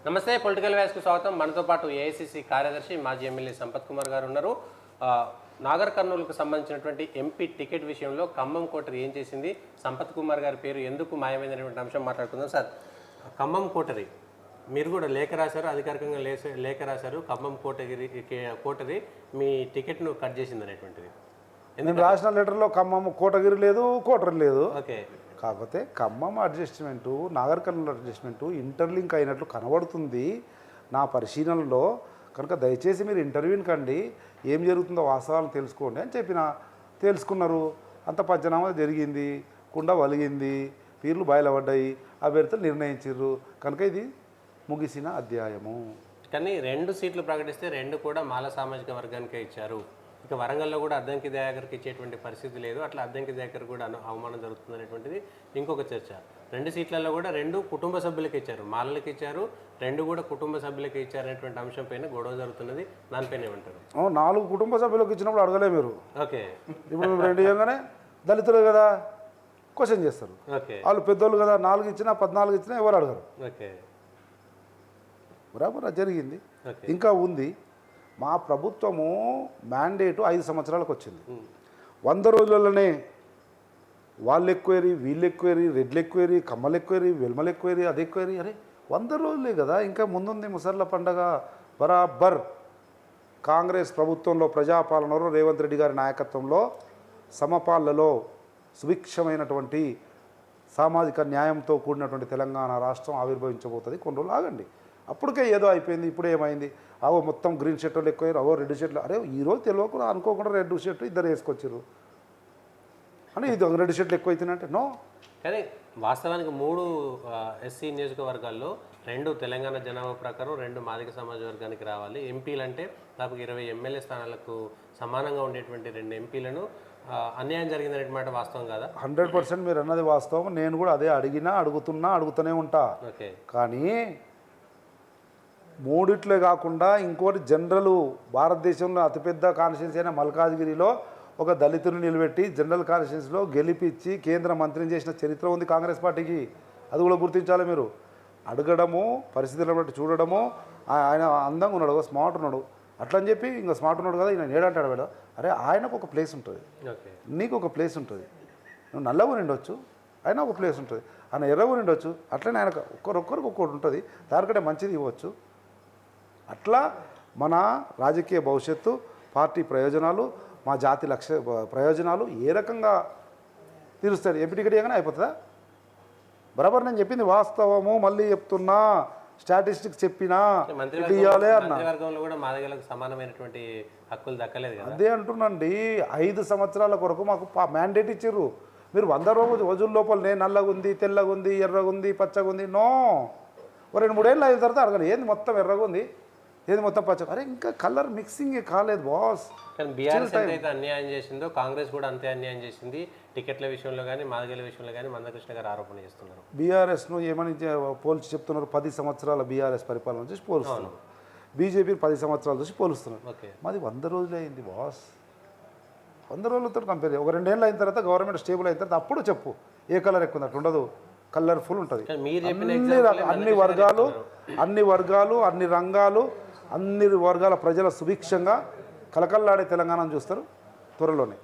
నమస్తే పొలిటికల్ వ్యాస్కు స్వాగతం. మనతో పాటు ఏఐసిసి కార్యదర్శి మాజీ ఎమ్మెల్యే సంపత్ కుమార్ గారు ఉన్నారు. నాగర్ కర్నూలుకు సంబంధించినటువంటి ఎంపీ టికెట్ విషయంలో ఖమ్మం కోటరీ ఏం చేసింది, సంపత్ కుమార్ గారి పేరు ఎందుకు మాయమైనటువంటి అంశం మాట్లాడుకుందాం. సార్, ఖమ్మం కోటరీ మీరు కూడా లేఖ రాశారు, అధికారికంగా లేఖ రాశారు. ఖమ్మం కోటరీ మీ టికెట్ను కట్ చేసింది అనేటువంటిది. నేను రాసిన లెటర్లో ఖమ్మం కోటగిరి లేదు, కోటరీ లేదు. ఓకే, కాకపోతే Khammam adjustment, Nagar Kurnool adjustment interlink అయినట్లు కనబడుతుంది నా పరిశీలనలో. కనుక దయచేసి మీరు ఇంటర్వ్యూని కండి, ఏం జరుగుతుందో వాస్తవాలు తెలుసుకోండి అని చెప్పిన. తెలుసుకున్నారు, అంత పంచనామా జరిగింది, కుండ వలిగింది, పీర్లు బయలుపడ్డాయి, అభ్యర్థులు నిర్ణయించారు. కనుక ఇది ముగిసిన అధ్యాయము. కానీ 2 సీట్లు ప్రకటిస్తే 2 కూడా మాల సామాజిక వర్గానికే ఇచ్చారు. ఇక వరంగల్లో కూడా అద్దంకి దయాకర్కి ఇచ్చేటువంటి పరిస్థితి లేదు. అట్లా అద్దంకి దయాకర్ కూడా అవమానం జరుగుతుంది అనేటువంటిది ఇంకొక చర్చ. 2 సీట్లలో కూడా 2 కుటుంబ సభ్యులకి ఇచ్చారు, మాలలకి ఇచ్చారు, 2 కూడా కుటుంబ సభ్యులకి ఇచ్చారు అనేటువంటి అంశం పైన గొడవ జరుగుతున్నది. దానిపైన ఏమంటారు? 4 కుటుంబ సభ్యులకు ఇచ్చినప్పుడు అడగలే మీరు. ఓకే, ఇప్పుడు 2 ఇవ్వగానే దళితులు కదా క్వశ్చన్ చేస్తారు. ఓకే, వాళ్ళు పెద్దోళ్ళు కదా, 4 ఇచ్చినా 14 ఇచ్చినా ఎవరు అడగరు. ఓకే, బరాబర్ జరిగింది. ఇంకా ఉంది. మా ప్రభుత్వము మ్యాండేటు 5 సంవత్సరాలకు వచ్చింది. 100 రోజులలోనే వాళ్ళు ఎక్కువేరి, వీళ్ళు ఎక్కువేరి, రెడ్లు ఎక్కువేరి, కమ్మలు ఎక్కువేరి, వెల్మలు ఎక్కువేరి, అది ఎక్కువేరి. అరే 100 రోజులే కదా, ఇంకా ముందుంది ముసర్ల పండగ. బరాబర్ కాంగ్రెస్ ప్రభుత్వంలో ప్రజాపాలనలో రేవంత్ రెడ్డి గారి నాయకత్వంలో సమపాలలో సుభిక్షమైనటువంటి సామాజిక న్యాయంతో కూడినటువంటి తెలంగాణ రాష్ట్రం ఆవిర్భవించబోతుంది. కొన్ని రోజులు ఆగండి. అప్పటికే ఏదో అయిపోయింది, ఇప్పుడు ఏమైంది? అవో మొత్తం గ్రీన్ షర్ట్లు ఎక్కువ, అవో రెడ్ షర్ట్లు. అరే ఈరోజు తెలియకుండా అనుకోకుండా రెడ్ షర్ట్ ఇద్దరు వేసుకొచ్చారు అని, ఇది రెడ్ షర్ట్లు ఎక్కువ అవుతున్నాయంటే నో. కానీ వాస్తవానికి 3 ఎస్సీ నియోజకవర్గాల్లో 2 తెలంగాణ జనాభా ప్రకారం 2 మాదిక సమాజ వర్గానికి రావాలి. ఎంపీలు అంటే దాదాపు 20 ఎమ్మెల్యే స్థానాలకు సమానంగా ఉండేటువంటి 2 ఎంపీలను అన్యాయం జరిగిందనే మాట వాస్తవం కాదా? 100% మీరు అన్నది వాస్తవం. నేను కూడా అదే అడుగుతూనే ఉంటా. ఓకే, కానీ 3 కాకుండా ఇంకోటి జనరల్ భారతదేశంలో అతిపెద్ద కాన్స్టిట్యున్సీ అయిన మల్కాజ్గిరిలో ఒక దళితుని నిలబెట్టి జనరల్ కాన్స్టిట్యున్సీలో గెలిపించి కేంద్ర మంత్రిని చేసిన చరిత్ర ఉంది కాంగ్రెస్ పార్టీకి. అది కూడా గుర్తించాలి మీరు. అడగడము, పరిస్థితులను బట్టి చూడడము. ఆయన అందంగా ఉన్నాడు, స్మార్ట్ ఉన్నాడు, అట్లా అని చెప్పి ఇంకా స్మార్ట్ ఉన్నాడు కదా ఈయన ఏడంటాడు మేడం. అరే ఆయనకు ఒక ప్లేస్ ఉంటుంది, నీకు ఒక ప్లేస్ ఉంటుంది. నువ్వు నల్లగా ఉండొచ్చు, ఆయన ఒక ప్లేస్ ఉంటుంది. ఆయన ఎర్రగా ఉండొచ్చు, అట్లనే ఆయనకు ఒక్కొక్కరికి ఒక్కొక్కటి ఉంటుంది. దానికంటే మంచిది ఇవ్వచ్చు. అట్లా మన రాజకీయ భవిష్యత్తు, పార్టీ ప్రయోజనాలు, మా జాతి ప్రయోజనాలు ఏ రకంగా తీరుస్తాడు? ఎంపీ టికెట్ ఇవ్వగానే అయిపోతుందా? బరాబర్ నేను చెప్పింది వాస్తవము. మళ్ళీ చెప్తున్నా, స్టాటిస్టిక్స్ చెప్పినా ఇవ్వాలి అన్నా. సమానమైనటువంటి హక్కులు దక్కలేదు కదా. అదే అంటున్నాండి. 5 సంవత్సరాల కొరకు మాకు మ్యాండేట్ ఇచ్చారు. మీరు 100 రోజుల లోపల నేను నల్లగుంది, తెల్లగుంది, ఎర్రగుంది, పచ్చగుంది నో. 2-3 ఏళ్ళు అయిన తర్వాత అడగండి ఏంది మొత్తం ఎర్రగుంది, ఏది మొత్తం పచ్చ. అరే ఇంకా కలర్ మిక్సింగ్ కాలేదు బాస్. కానీ బీఆర్ఎస్ అయితే అన్యాయం చేసిందో కాంగ్రెస్ కూడా అంతే అన్యాయం చేసింది. టికెట్ల విషయంలో కానీ మాదిగల విషయంలో కానీ మందకృష్ణ గారు ఆరోపణ చేస్తున్నారు. బీఆర్ఎస్ను ఏమని పోల్చి చెప్తున్నారు? 10 సంవత్సరాల బీఆర్ఎస్ పరిపాలన చూసి పోలుస్తున్నారు. బీజేపీ 10 సంవత్సరాలు చూసి పోలుస్తున్నారు. మాది 100 రోజులు అయింది బాస్. 100 రోజులతో కంపేర్ చేయాలి. 2 ఏళ్ళు అయిన తర్వాత గవర్నమెంట్ స్టేబుల్ అయిన తర్వాత అప్పుడు చెప్పు ఏ కలర్ ఎక్కువ ఉంది. అట్లా ఉండదు, కలర్ఫుల్ ఉంటుంది. అన్ని వర్గాలు, అన్ని రంగాలు, అన్ని వర్గాల ప్రజల సుభిక్షంగా కలకల్లాడే తెలంగాణను చూస్తారు త్వరలోనే.